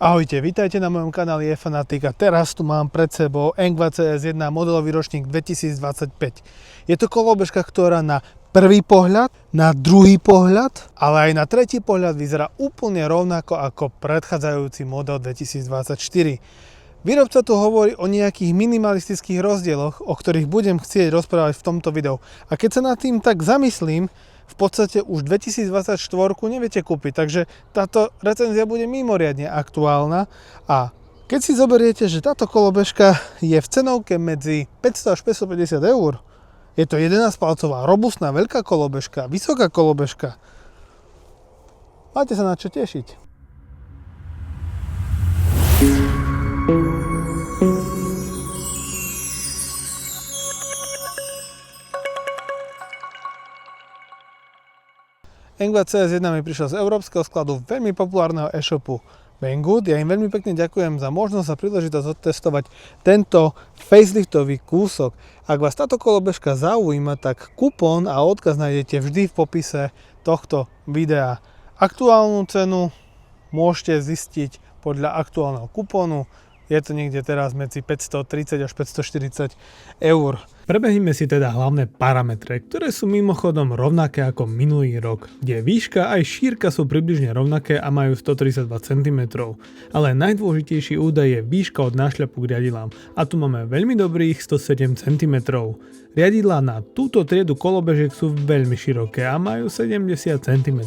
Ahojte, vítajte na mojom kanáli eFanatik a teraz tu mám pred sebou Engva CS1 modelový ročník 2025. Je to kolobežka, ktorá na prvý pohľad, na druhý pohľad, ale aj na tretí pohľad vyzerá úplne rovnako ako predchádzajúci model 2024. Výrobca tu hovorí o nejakých minimalistických rozdieloch, o ktorých budem chcieť rozprávať v tomto videu. A keď sa nad tým tak zamyslím, v podstate už 2024 neviete kúpiť, takže táto recenzia bude mimoriadne aktuálna a keď si zoberiete, že táto kolobežka je v cenovke medzi 500 až 550 eur, je to 11-palcová, robustná, veľká kolobežka, vysoká kolobežka, máte sa na čo tešiť. Engva CS1 mi prišiel z európskeho skladu veľmi populárneho e-shopu Banggood. Ja im veľmi pekne ďakujem za možnosť a príležitosť odtestovať tento faceliftový kúsok. Ak vás táto kolobežka zaujíma, tak kupón a odkaz nájdete vždy v popise tohto videa. Aktuálnu cenu môžete zistiť podľa aktuálneho kupónu. Je to niekde teraz medzi 530 až 540 eur. Prebehneme si teda hlavné parametre, ktoré sú mimochodom rovnaké ako minulý rok, kde výška aj šírka sú približne rovnaké a majú 132 cm. Ale najdôležitejší údaj je výška od nášľapu k riadidlám a tu máme veľmi dobrých 107 cm. Riadidlá na túto triedu kolobežiek sú veľmi široké a majú 70 cm.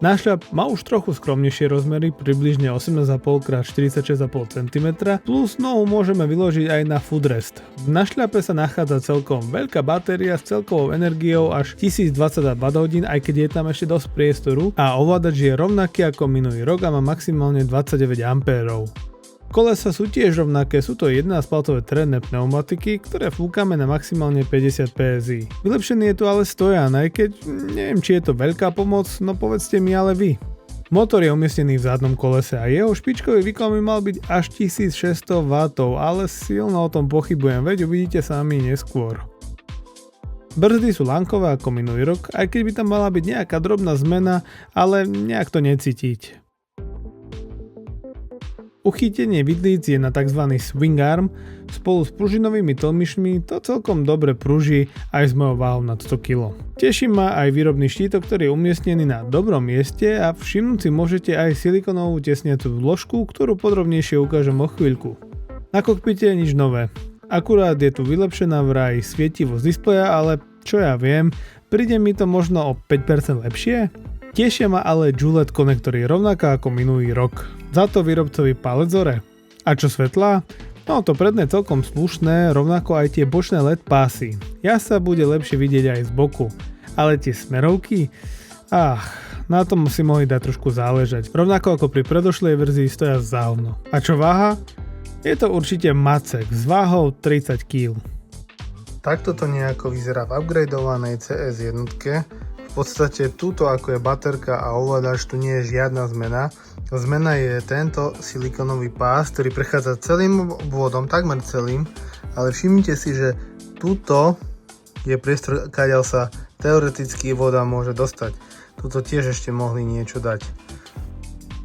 Nášľap má už trochu skromnejšie rozmery, približne 18,5 x 46,5 cm, plus nohu môžeme vyložiť aj na footrest. V nášľape sa nachádza celkom veľká batéria s celkovou energiou až 1022 Wh, aj keď je tam ešte dosť priestoru a ovládač je rovnaký ako minulý rok a má maximálne 29 A. Kolesa sú tiež rovnaké, sú to 11-palcové terénne pneumatiky, ktoré fúkame na maximálne 50 PSI. Vylepšený je tu ale stojan, aj keď neviem, či je to veľká pomoc, no povedzte mi ale vy. Motor je umiestnený v zadnom kolese a jeho špičkový výkon by mal byť až 1600 W, ale silno o tom pochybujem, veď uvidíte sami neskôr. Brzdy sú lankové ako minulý rok, aj keď by tam mala byť nejaká drobná zmena, ale nejak to necítiť. Uchytenie vidlíc je na tzv. Swing arm, spolu s pružinovými tlmišmi to celkom dobre pruží aj s mojou váhou nad 100 kg. Teší ma aj výrobný štítok, ktorý je umiestnený na dobrom mieste a všimnúť si môžete aj silikonovú tesniacu vložku, ktorú podrobnejšie ukážem o chvíľku. Na kokpite nič nové. Akurát je tu vylepšená vraj svietivosť displeja, ale čo ja viem, príde mi to možno o 5% lepšie? Tešia ma ale Julet konektory rovnako ako minulý rok. Za to výrobcový palec hore. A čo svetlá? No to predné celkom slušné, rovnako aj tie bočné LED pásy. Sa bude lepšie vidieť aj z boku. Ale tie smerovky? Na tom si mohli dať trošku záležať. Rovnako ako pri predošlej verzii stoja za hovno. A čo váha? Je to určite Macek s váhou 30 kg. Takto to nejako vyzerá v upgradeovanej CS1. V podstate túto ako je baterka a ovládač, tu nie je žiadna zmena. Zmena je tento silikonový pás, ktorý prechádza celým obvodom, takmer celým, ale všimnite si, že túto je priestor, kadiaľ sa teoreticky voda môže dostať. Tuto tiež ešte mohli niečo dať.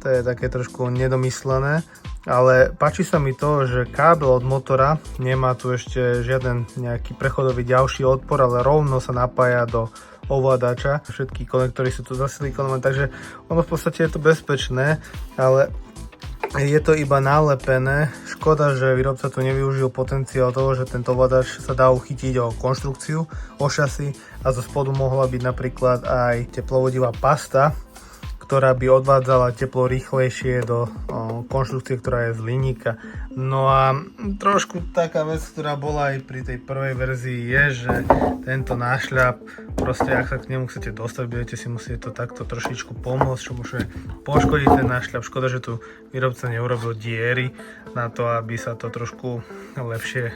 To je také trošku nedomyslené, ale páči sa mi to, že kábel od motora nemá tu ešte žiaden nejaký prechodový ďalší odpor, ale rovno sa napája do ovládača. Všetky konektory sú tu zasilikonované, takže ono v podstate je to bezpečné, ale je to iba nalepené. Škoda, že výrobca tu nevyužil potenciál toho, že tento ovládač sa dá uchytiť o konštrukciu, o šasy a zo spodu mohla byť napríklad aj teplovodivá pasta, ktorá by odvádzala teplo rýchlejšie do konštrukcie, ktorá je z hliníka. No a trošku taká vec, ktorá bola aj pri tej prvej verzii, je, že tento nášľap, proste ak sa k nemu chcete dostať, budete si musieť to takto trošičku pomôcť, čo môže poškodiť ten nášľap. Škoda, že tu výrobca neurobil diery na to, aby sa to trošku lepšie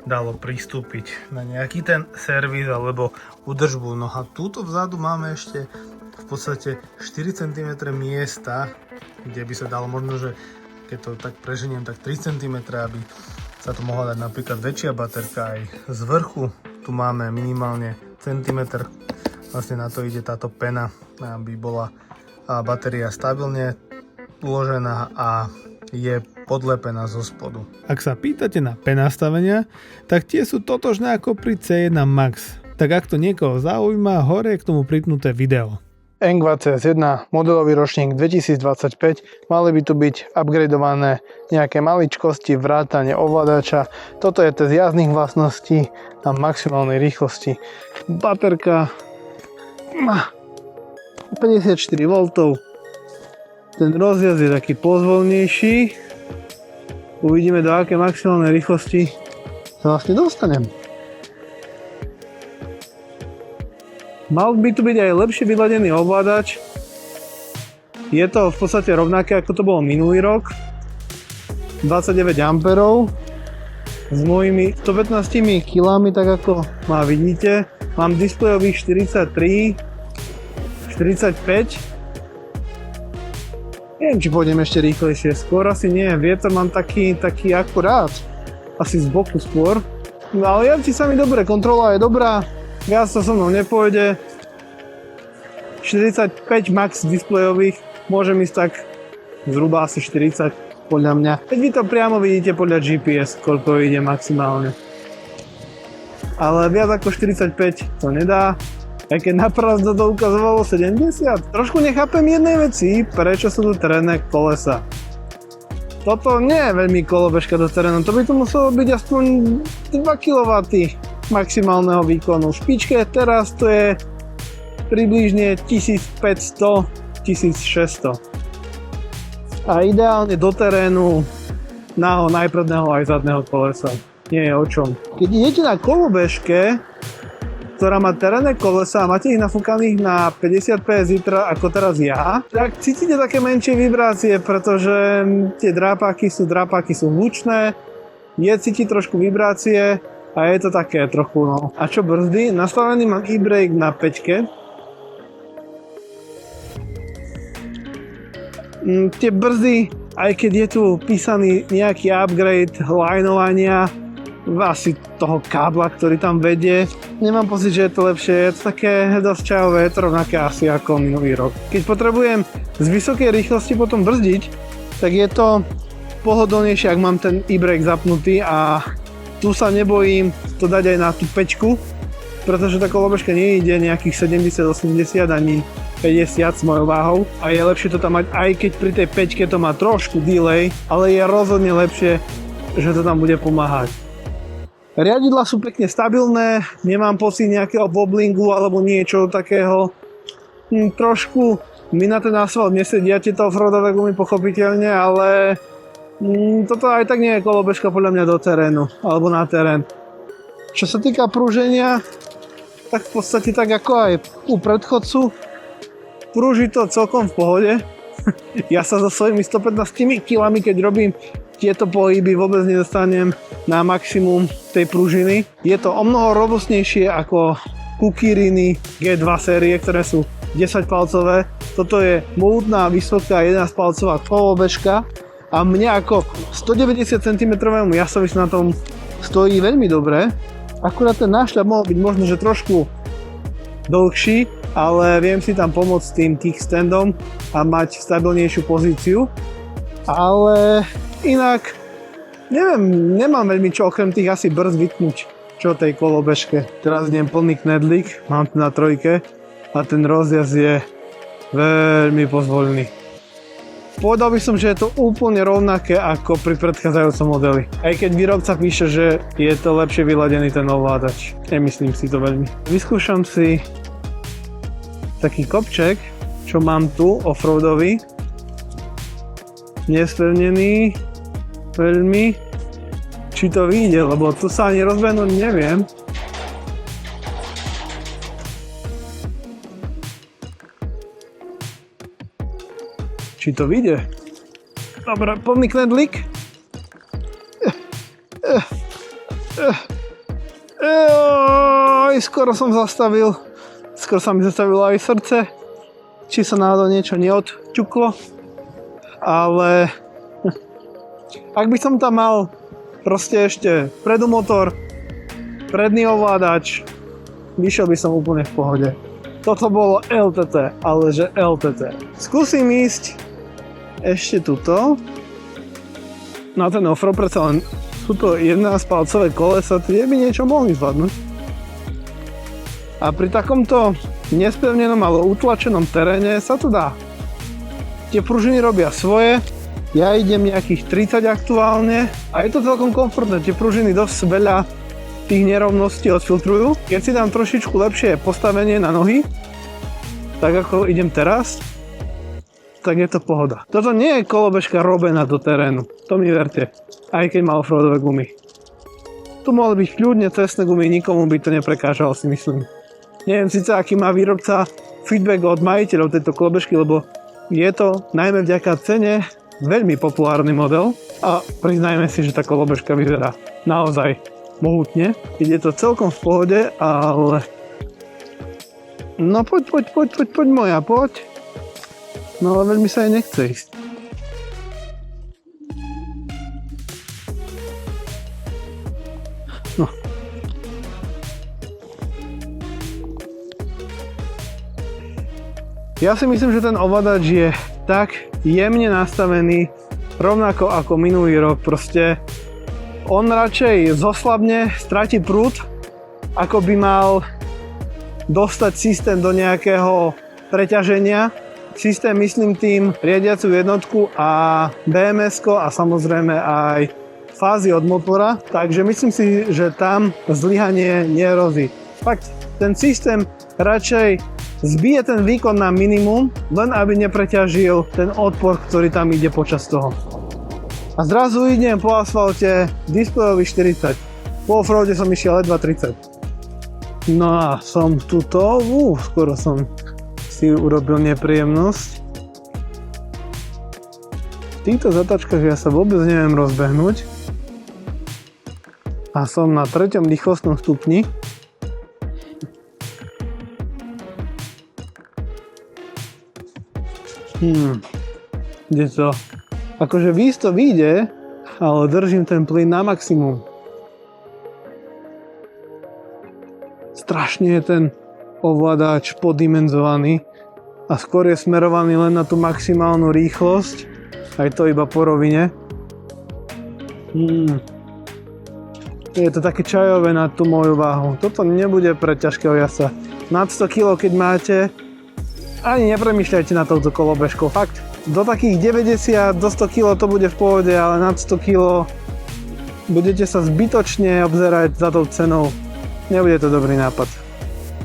dalo pristúpiť na nejaký ten servis alebo údržbu. No a túto vzadu máme ešte v podstate 4 cm miesta, kde by sa dalo možno, že keď to tak preženiem, tak 3 cm, aby sa tu mohla dať napríklad väčšia baterka aj z vrchu. Tu máme minimálne centimetr, vlastne na to ide táto pena, aby bola batéria stabilne uložená a je podlepená zo spodu. Ak sa pýtate na P-nastavenia, tak tie sú totožné ako pri C1 Max. Tak ak to niekoho zaujíma, hore je k tomu pripnuté video. Engva CS1, modelový ročník 2025, mali by tu byť upgradeované nejaké maličkosti, vrátane ovládača. Toto je test jazdných vlastností na maximálnej rýchlosti. Baterka má 54 V. Ten rozjazd je taký pozvolnejší. Uvidíme, do aké maximálnej rýchlosti sa vlastne dostanem. Mal by tu byť aj lepšie vyladený ovládač. Je to v podstate rovnaké ako to bolo minulý rok. 29 A s mojimi 115 kg, tak ako ma vidíte. Mám displejových 43, 45. Neviem, či pôjdem ešte rýchlejšie. Skôr asi nie. Vietor mám taký akurát. Asi z boku skôr. No ale jazdí sa mi dobre, kontrola je dobrá. Viac to so mnou nepôjde. 45 max displejových, môžem ísť tak zhruba asi 40 podľa mňa. Keď vy to priamo vidíte podľa GPS, koľko ide maximálne. Ale viac ako 45 to nedá. Aj keď naprázdno to ukazovalo 70. Trošku nechápem jednej veci, prečo sú tu terénne kolesa. Toto nie je veľmi kolobežka do terénu, to by tu muselo byť aspoň 2 kW maximálneho výkonu. V špičke teraz to je približne 1500-1600. A ideálne do terénu nášho predného aj zadného kolesa. Nie je o čom. Keď idete na kolobežke, ktorá má terénne kolesa a máte ich nafúkaných na 50 PS ako teraz ja, tak cítite také menšie vibrácie, pretože tie drápáky sú hlučné, je cítiť trošku vibrácie. A je to také trochu, no. A čo brzdy? Nastavený mám e-brake na 5. Tie brzdy, aj keď je tu písaný nejaký upgrade linovania, asi toho kábla, ktorý tam vedie, nemám pocit, že je to lepšie. Je to také dosť čajové, je to rovnaké asi ako minulý rok. Keď potrebujem z vysokej rýchlosti potom brzdiť, tak je to pohodlnejšie, ak mám ten e-brake zapnutý a tu sa nebojím to dať aj na tú 5, pretože tá kolobežka nie ide nejakých 70-80 ani 50 s mojou váhou a je lepšie to tam mať, aj keď pri tej 5 to má trošku delay, ale je rozhodne lepšie, že to tam bude pomáhať. Riadidlá sú pekne stabilné, nemám pocit nejakého wobblingu alebo niečo takého. Trošku mi na ten asfalt nesedia tieto offroadové gumy pochopiteľne, ale toto aj tak nie je kolobežka podľa mňa do terénu, alebo na terén. Čo sa týka prúženia, tak v podstate tak ako aj u predchodcu, prúži to celkom v pohode. Ja sa so svojimi 115 kg, keď robím tieto pohyby, vôbec nedostanem na maximum tej pružiny. Je to o mnoho robustnejšie ako Kukiriny G2 série, ktoré sú 10-palcové. Toto je mohutná, vysoká 11-palcová kolobežka. A mne ako 190 cm jazdovi sa na tom stojí veľmi dobre. Akurát ten nášľap mohol byť možno, že trošku dlhší, ale viem si tam pomôcť s tým kickstandom a mať stabilnejšiu pozíciu. Ale inak, neviem, nemám veľmi čo okrem tých asi brzd vytknúť čo tej kolobežke. Teraz idem plný knedlík, mám tu na 3 a ten rozjazd je veľmi pozvolný. Povedal by som, že je to úplne rovnaké ako pri predchádzajúcom modeli. Aj keď výrobca píše, že je to lepšie vyladený ten ovládač. Nemyslím si to veľmi. Vyskúšam si taký kopček, čo mám tu, offroadový. Nespevnený veľmi. Či to vyjde, lebo tu sa ani rozbehnúť neviem. Či to vyjde? Dobre, plný knedlík. Skoro som zastavil. Skoro sa mi zastavilo aj srdce. Či sa náhodou niečo neodťuklo. Ale ak by som tam mal proste ešte vpredu motor, predný ovládač, vyšiel by som úplne v pohode. Toto bolo LTT, ale že LTT. Skúsim ísť ešte tuto. Na ten offroad predsa len sú to 11-palcové kolesa, tie by niečo mohli zvládnuť. A pri takomto nespevnenom, ale utlačenom teréne sa to dá. Tie pružiny robia svoje, ja idem nejakých 30 aktuálne a je to celkom komfortné, tie pružiny dosť veľa tých nerovností odfiltrujú. Keď si dám trošičku lepšie postavenie na nohy, tak ako idem teraz, tak je to pohoda. Toto nie je kolobežka robená do terénu, to mi verte, aj keď má offroadové gumy. Tu mohli byť kľudne cestné gumy, nikomu by to neprekážalo, si myslím. Neviem síce, aký má výrobca feedback od majiteľov tejto kolobežky, lebo je to najmä vďaka cene veľmi populárny model a priznajme si, že tá kolobežka vyzerá naozaj mohutne. Ide to celkom v pohode, ale... No poď moja, poď. No ale veľmi sa jej nechce ísť. No. Ja si myslím, že ten ovládač je tak jemne nastavený, rovnako ako minulý rok. Proste on radšej zoslabne, stratí prúd, ako by mal dostať systém do nejakého preťaženia. Systém myslím tým riadiacu jednotku a BMS-ko a samozrejme aj fázy od motora. Takže myslím si, že tam zlyhanie nehrozí. Fakt, ten systém radšej zbije ten výkon na minimum, len aby nepreťažil ten odpor, ktorý tam ide počas toho. A zrazu idem po asfalte displejový 40. Po offroade som išiel ledva 30. No a som tuto, skoro som si urobil nepríjemnosť. V týchto zatačkách ja sa vôbec neviem rozbehnúť. A som na 3. rýchlostnom stupni. Kde to? Akože výjsť to vyjde, ale držím ten plyn na maximum. Strašne je ten ovládač poddimenzovaný a skôr je smerovaný len na tú maximálnu rýchlosť, aj to iba po rovine. Je to také čajové na tú moju váhu. Toto nebude pre ťažkého jazdca. Nad 100 kg keď máte, ani nepremýšľajte na touto kolobežkou. Fakt, do takých 90, do 100 kg to bude v pohode, ale nad 100 kg budete sa zbytočne obzerať za tou cenou. Nebude to dobrý nápad.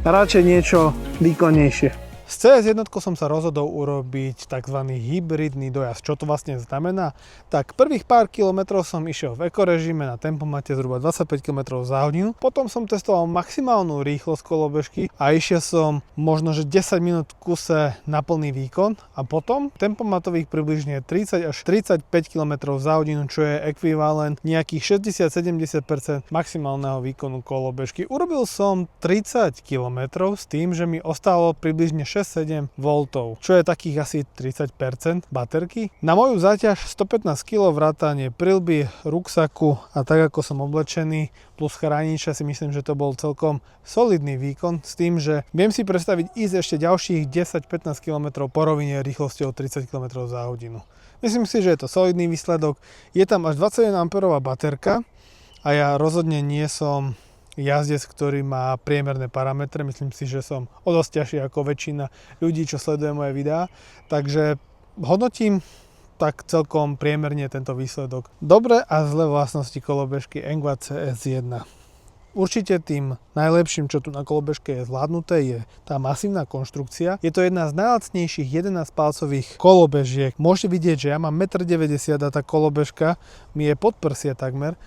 Radšej niečo výkonnejšie. Z CS1 som sa rozhodol urobiť tzv. Hybridný dojazd. Čo to vlastne znamená? Tak prvých pár kilometrov som išiel v ekorežime na tempomate zhruba 25 km za hodinu. Potom som testoval maximálnu rýchlosť kolobežky a išiel som možno že 10 minút v kuse na plný výkon a potom tempomatových približne 30 až 35 km za hodinu, čo je ekvivalent nejakých 60-70% maximálneho výkonu kolobežky. Urobil som 30 km s tým, že mi ostalo približne 6-7 V, čo je takých asi 30% baterky. Na moju záťaž 115 kg vrátanie prilby, ruksaku a tak ako som oblečený plus chrániča si myslím, že to bol celkom solidný výkon s tým, že viem si predstaviť ísť ešte ďalších 10-15 km po rovine rýchlosťou 30 km za hodinu. Myslím si, že je to solidný výsledok. Je tam až 21 A baterka a ja rozhodne nie som jazdec, ktorý má priemerné parametre. Myslím si, že som o dosť ťažší ako väčšina ľudí, čo sleduje moje videá. Takže hodnotím tak celkom priemerne tento výsledok. Dobré a zlé vlastnosti kolobežky Engva CS1. Určite tým najlepším, čo tu na kolobežke je zvládnuté, je tá masívna konštrukcia. Je to jedna z najlacnejších 11-palcových kolobežiek. Môžete vidieť, že ja mám 1,90 m a tá kolobežka mi je pod prsia takmer.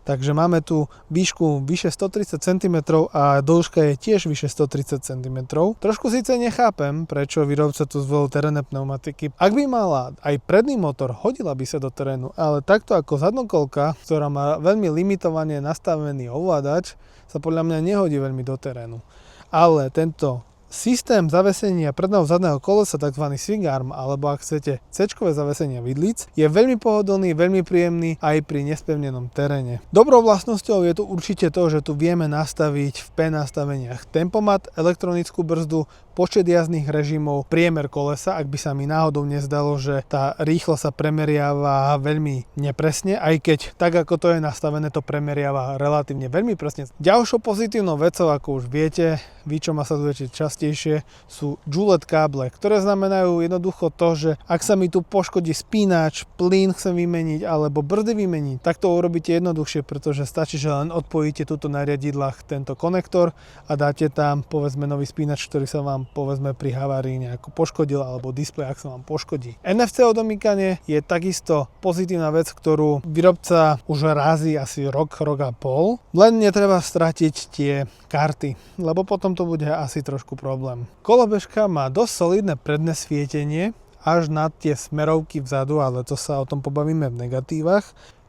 Takže máme tu výšku vyše 130 cm a dĺžka je tiež vyše 130 cm. Trošku síce nechápem, prečo výrobca tu zvolil terénne pneumatiky. Ak by mala aj predný motor, hodila by sa do terénu, ale takto ako zadnokolka, ktorá má veľmi limitovane nastavený ovládač, sa podľa mňa nehodí veľmi do terénu. Ale tento systém zavesenia predného zadného kolesa, tzv. Swing arm, alebo ak chcete C-čkové zavesenia vidlíc, je veľmi pohodlný, veľmi príjemný aj pri nespevnenom teréne. Dobrou vlastnosťou je tu určite to, že tu vieme nastaviť v P nastaveniach tempomat, elektronickú brzdu, počet jazdných režimov, priemer kolesa, ak by sa mi náhodou nezdalo, že tá rýchlosť sa premeriava veľmi nepresne, aj keď tak ako to je nastavené, to premeriava relatívne veľmi presne. Ďalšou pozitívnou vecou, ako už viete, vy čo ma sledujete častejšie, sú Joulette káble, ktoré znamenajú jednoducho to, že ak sa mi tu poškodí spínač, plyn chcem vymeniť alebo brzdy vymeniť, tak to urobíte jednoduchšie, pretože stačí, že len odpojíte túto na riadidlách tento konektor a dáte tam povedzme nový spínač, ktorý sa vám povedzme pri havárii nejako poškodil alebo displej, ak sa vám poškodí. NFC odomýkanie je takisto pozitívna vec, ktorú výrobca už razí asi rok a pol. Len netreba stratiť tie karty, lebo potom to bude asi trošku problém. Kolobežka má dosť solidné predné svietenie až na tie smerovky vzadu, ale to sa o tom pobavíme v negatívach.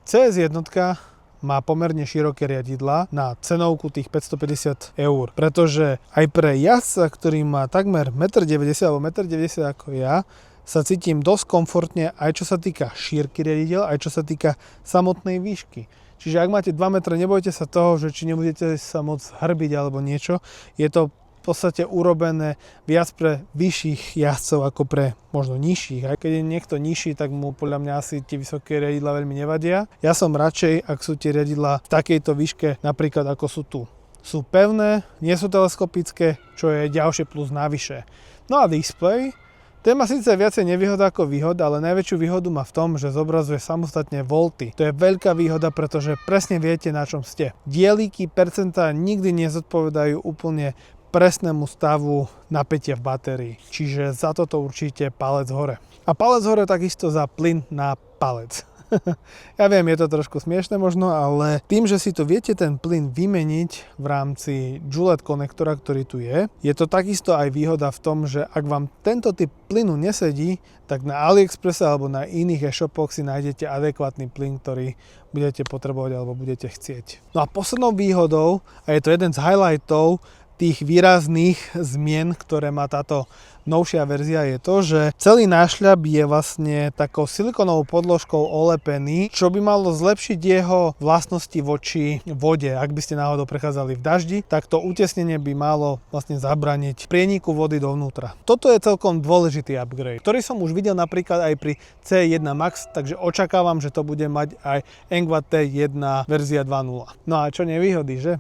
CS1 má pomerne široké riadidlá na cenovku tých 550 eur, pretože aj pre jazdca, ktorý má takmer 1,90 m alebo 1,90 m ako ja, sa cítim dosť komfortne aj čo sa týka šírky riadidel, aj čo sa týka samotnej výšky. Čiže ak máte 2 metre, nebojte sa toho, že či nebudete sa môcť hrbiť alebo niečo. Je to v podstate urobené viac pre vyšších jazdcov ako pre možno nižších. Aj keď je niekto nižší, tak mu podľa mňa asi tie vysoké riadidlá veľmi nevadia. Ja som radšej, ak sú tie riadidlá v takejto výške, napríklad ako sú tu. Sú pevné, nie sú teleskopické, čo je ďalšie plus navyše. No a displej. Ten má síce viacej nevýhoda ako výhoda, ale najväčšiu výhodu má v tom, že zobrazuje samostatne volty. To je veľká výhoda, pretože presne viete, na čom ste. Dielíky, percentá nikdy nezodpovedajú úplne presnému stavu napätia v batérii. Čiže za toto určite palec hore. A palec hore takisto za plyn na palec. Ja viem, je to trošku smiešne možno, ale tým, že si tu viete ten plyn vymeniť v rámci Joulette konektora, ktorý tu je to takisto aj výhoda v tom, že ak vám tento typ plynu nesedí, tak na AliExpresse alebo na iných e-shopoch si nájdete adekvátny plyn, ktorý budete potrebovať alebo budete chcieť. No a poslednou výhodou, a je to jeden z highlightov tých výrazných zmien, ktoré má táto novšia verzia, je to, že celý nášľap je vlastne takou silikonovou podložkou olepený, čo by malo zlepšiť jeho vlastnosti voči vode. Ak by ste náhodou prechádzali v daždi, tak to utesnenie by malo vlastne zabraniť prieniku vody dovnútra. Toto je celkom dôležitý upgrade, ktorý som už videl napríklad aj pri C1 Max, takže očakávam, že to bude mať aj Engva T1 verzia 2.0. No a čo nevýhody, že?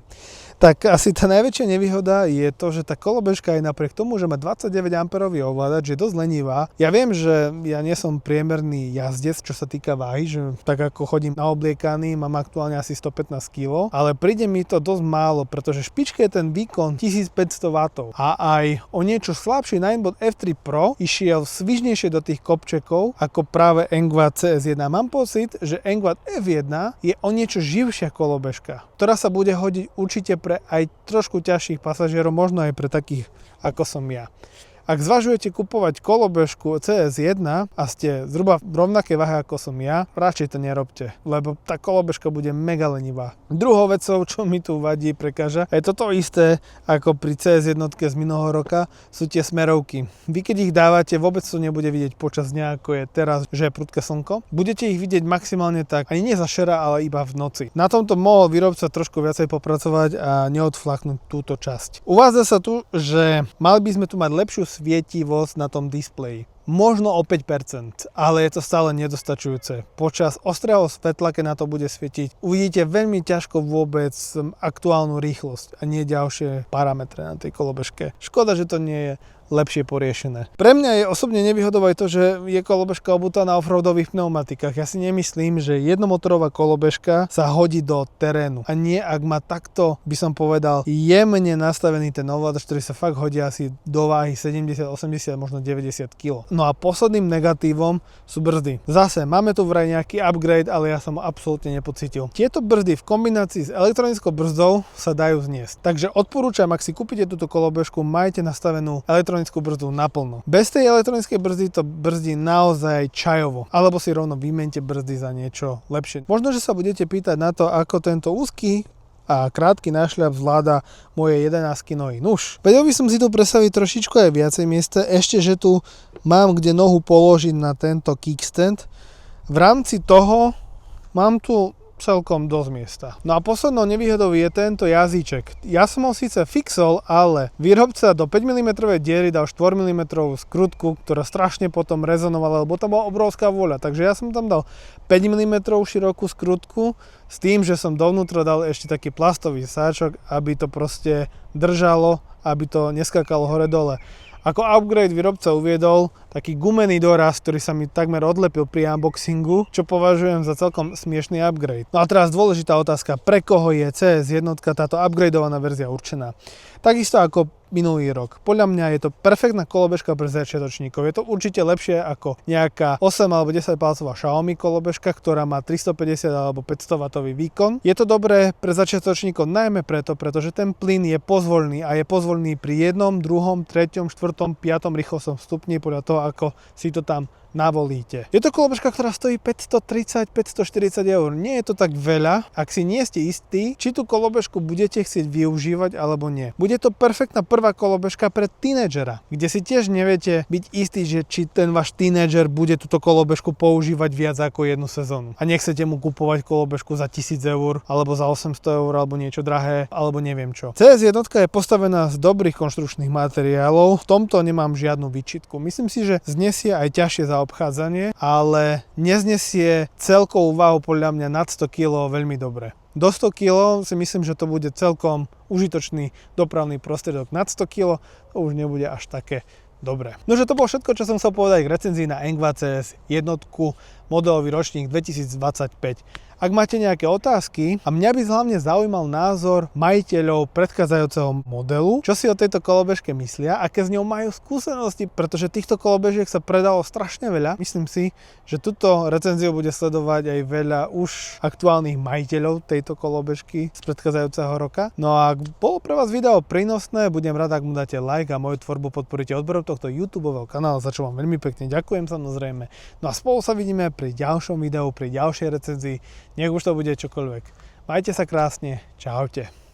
Tak asi tá najväčšia nevýhoda je to, že tá kolobežka aj napriek tomu, že má 29 A ovládač, je dosť lenivá. Ja viem, že ja nie som priemerný jazdec, čo sa týka váhy, že tak ako chodím naobliekaný, mám aktuálne asi 115 kg, ale príde mi to dosť málo, pretože špičke je ten výkon 1500 W a aj o niečo slabší Ninebot F3 Pro išiel svižnejšie do tých kopčekov ako práve Engva CS1. Mám pocit, že Engva F1 je o niečo živšia kolobežka, ktorá sa bude hodiť určite pre aj trošku ťažších pasažierov, možno aj pre takých ako som ja. Ak zvažujete kupovať kolobežku CS1 a ste zhruba v rovnakej váhe ako som ja, radšej to nerobte, lebo tá kolobežka bude mega lenivá. Druhou vecou, čo mi tu vadí, prekáža, je toto isté ako pri CS1 z minulého roka, sú tie smerovky. Vy keď ich dávate, vôbec to nebude vidieť počas dňa, ako je teraz, že je prudké slnko. Budete ich vidieť maximálne tak, ani nie za šera, ale iba v noci. Na tomto mohol výrobca trošku viacej popracovať a neodflaknúť túto časť. Uvádza sa tu, že mali by sme tu mať lepšiu svietivosť na tom displeji. Možno o 5%, ale je to stále nedostačujúce. Počas ostrého svetla, keď na to bude svietiť, uvidíte veľmi ťažko vôbec aktuálnu rýchlosť a nie ďalšie parametre na tej kolobežke. Škoda, že to nie je lepšie poriešené. Pre mňa je osobne nevýhodou aj to, že je kolobežka obutá na offroadových pneumatikách. Ja si nemyslím, že jednomotorová kolobežka sa hodí do terénu. A nie, ak má takto, by som povedal, jemne nastavený ten ovládač, ktorý sa fakt hodí asi do váhy 70, 80, možno 90 kg. No a posledným negatívom sú brzdy. Zase, máme tu vraj nejaký upgrade, ale ja som ho absolútne nepocítil. Tieto brzdy v kombinácii s elektronickou brzdou sa dajú zniesť. Takže odporúčam, ak si kúpite túto kolobežku, majte nastavenú elektronickú brzdu naplno. Bez tej elektronickej brzdy to brzdí naozaj čajovo. Alebo si rovno vymente brzdy za niečo lepšie. Možno, že sa budete pýtať na to, ako tento úzky a krátky nášľap zvláda moje 11 nohy. Nuž, vedel by som si tu predstaviť trošičku aj viacej miesta, ešte, že tu mám kde nohu položiť na tento kickstand. V rámci toho mám tu celkom dosť miesta. No a poslednou nevýhodou je tento jazyček. Ja som ho síce fixol, ale výrobca do 5 mm diery dal 4 mm skrutku, ktorá strašne potom rezonovala, lebo tam bola obrovská vôľa. Takže ja som tam dal 5 mm širokú skrutku s tým, že som dovnútra dal ešte taký plastový sáčok, aby to proste držalo, aby to neskakalo hore-dole. Ako upgrade výrobca uviedol taký gumený doraz, ktorý sa mi takmer odlepil pri unboxingu, čo považujem za celkom smiešný upgrade. No a teraz dôležitá otázka, pre koho je CS1 táto upgradeovaná verzia určená? Takisto ako minulý rok. Podľa mňa je to perfektná kolobežka pre začiatočníkov. Je to určite lepšie ako nejaká 8 alebo 10 palcová Xiaomi kolobežka, ktorá má 350 alebo 500 W výkon. Je to dobré pre začiatočníkov najmä preto, pretože ten plyn je pozvolný a je pozvolný pri 1, 2, 3, 4, 5 rýchlostnom stupni podľa toho, ako si to tam navolíte. Je to kolobežka, ktorá stojí 530-540 eur. Nie je to tak veľa, ak si nie ste istí, či tú kolobežku budete chcieť využívať alebo nie. Bude to perfektná prvá kolobežka pre tínedžera, kde si tiež neviete byť istí, že či ten váš tínedžer bude túto kolobežku používať viac ako jednu sezónu. A nechcete mu kupovať kolobežku za 1000 eur, alebo za 800 eur, alebo niečo drahé, alebo neviem čo. CS1 je postavená z dobrých konštrukčných materiálov, v tomto nemám žiadnu výčitku. Myslím si, že znesie aj ťažšie zaobchádzanie, ale neznesie celkovú váhu podľa mňa nad 100 kg veľmi dobre. Do 100 kg si myslím, že to bude celkom užitočný dopravný prostriedok. Nad 100 kg to už nebude až také dobré. No, že to bolo všetko, čo som chcel povedať k recenzii na Engva CS1, modelový ročník 2025. Ak máte nejaké otázky, a mňa by hlavne zaujímal názor majiteľov predchádzajúceho modelu, čo si o tejto kolobežke myslia, aké s ňou majú skúsenosti, pretože týchto kolobežiek sa predalo strašne veľa. Myslím si, že túto recenziu bude sledovať aj veľa už aktuálnych majiteľov tejto kolobežky z predchádzajúceho roka. No a ak bolo pre vás video prínosné, budem rád, ak mu dáte like a moju tvorbu podporíte odberom tohto YouTubeového kanálu, za čo vám veľmi pekne ďakujem samozrejme. No a spolu sa vidíme pri ďalšom videu, pri ďalšej recenzii. Nech už to bude čokoľvek. Majte sa krásne, čaute.